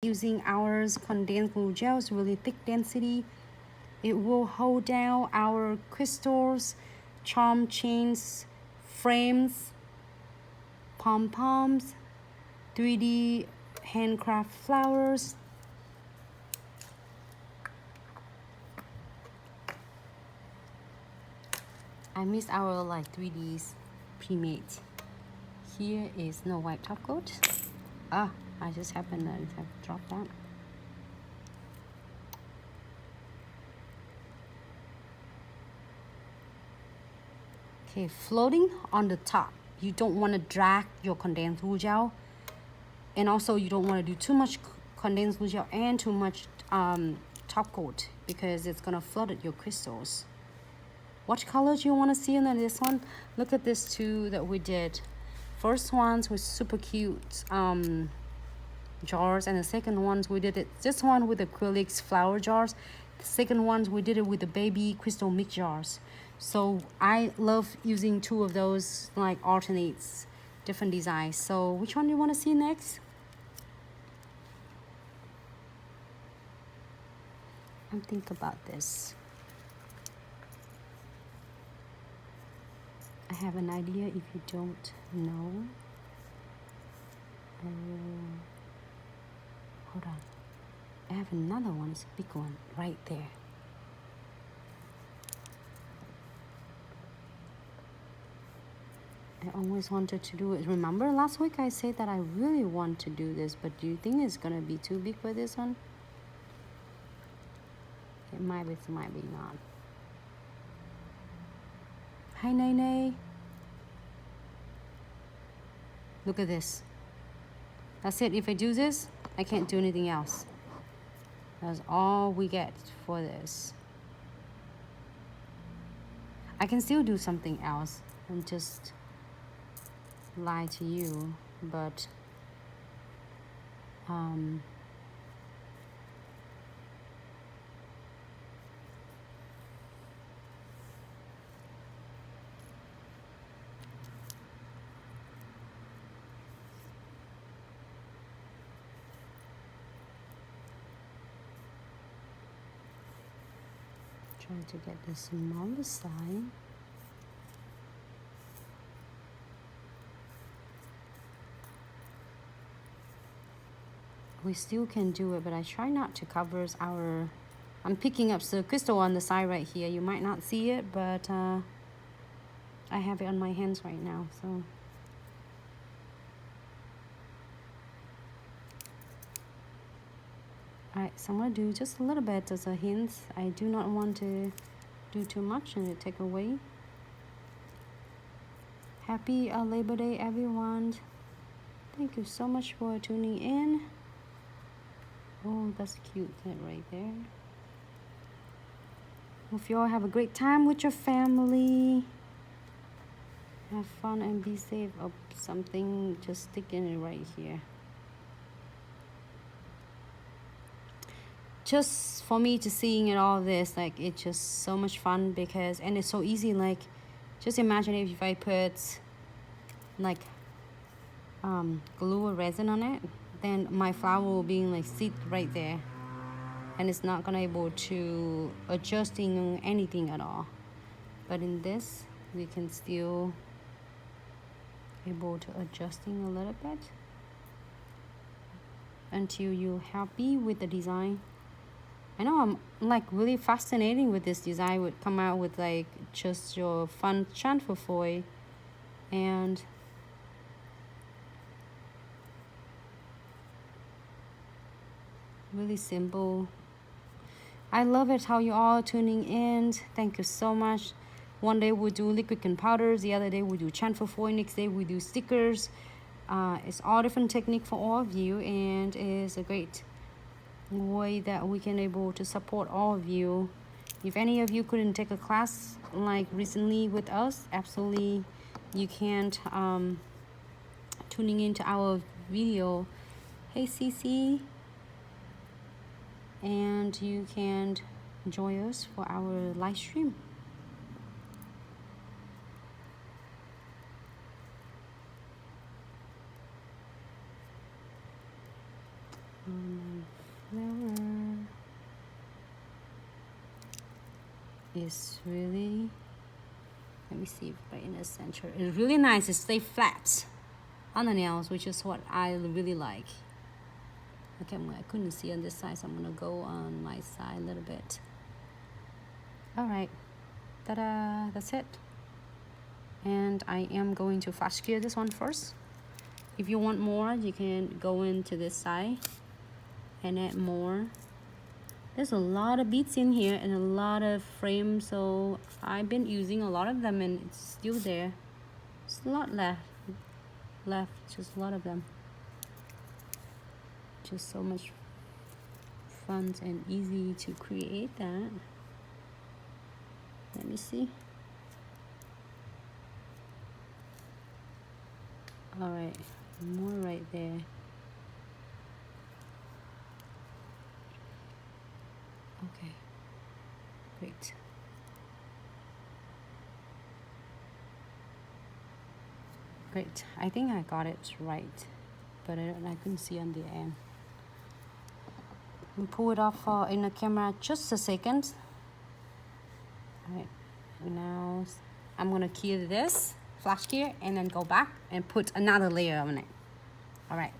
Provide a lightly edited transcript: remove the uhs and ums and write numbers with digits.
using our condensed glue gels, really thick density. It will hold down our crystals, charm chains, frames, pom-poms, 3D handcraft flowers. I miss our like 3Ds pre-made. Here is no white top coat. I just happened to have dropped that. Okay, floating on the top. You don't want to drag your condensed glue gel, and also you don't want to do too much condensed glue gel and too much top coat, because it's gonna flood your crystals. What colors you want to see in this one? Look at this two that we did. First ones was super cute jars, and the second ones we did it. This one with acrylics flower jars. The second ones we did it with the baby crystal mix jars. So I love using two of those, like alternates, different designs. So which one do you want to see next? I'm thinking about this. I have an idea if you don't know. Hold on. I have another one. It's a big one right there. I always wanted to do it. Remember last week I said that I really want to do this, but do you think it's gonna be too big for this one? It might be not. Hi, Nene. Look at this. That's it. If I do this, I can't do anything else. That's all we get for this. I can still do something else and just lie to you, but trying to get the smaller side. We still can do it, but I try not to cover our... I'm picking up the crystal on the side right here. You might not see it, but I have it on my hands right now, so... Alright, so I'm going to do just a little bit as a hint. I do not want to do too much and it take away. Happy Labor Day, everyone. Thank you so much for tuning in. Oh, that's cute right there. Hope you all have a great time with your family. Have fun and be safe. Oh, something just sticking it right here. Just for me to seeing it all this, like it's just so much fun, because and it's so easy. Like just imagine if I put like glue or resin on it, then my flower will be like sit right there, and it's not gonna able to adjusting anything at all. But in this we can still able to adjusting a little bit until you're happy with the design. I know I'm like really fascinating with this design. Would come out with like just your fun transfer foil and really simple. I love it how you all tuning in. Thank you so much. One day we'll do liquid and powders, the other day we do transfer foil, next day we do stickers. It's all different technique for all of you, and it's a great way that we can able to support all of you. If any of you couldn't take a class like recently with us, absolutely you can't tuning into our video. Hey CC, and you can join us for our live stream. flower is really, let me see, right in the center. It's really nice. It stays flat on the nails, which is what I really like. Okay, I couldn't see on this side, so I'm gonna go on my side a little bit. All right, ta-da, that's it. And I am going to flash cure this one first. If you want more, you can go into this side and add more. There's a lot of beads in here and a lot of frames, so I've been using a lot of them and it's still there. There's a lot left, just a lot of them. Just so much fun and easy to create that. Let me see. All right, more right there. Okay, great. Great, I think I got it right, but I couldn't see on the end. We pull it off in the camera just a second. All right, now I'm gonna cure this, flash cure, and then go back and put another layer on it. All right,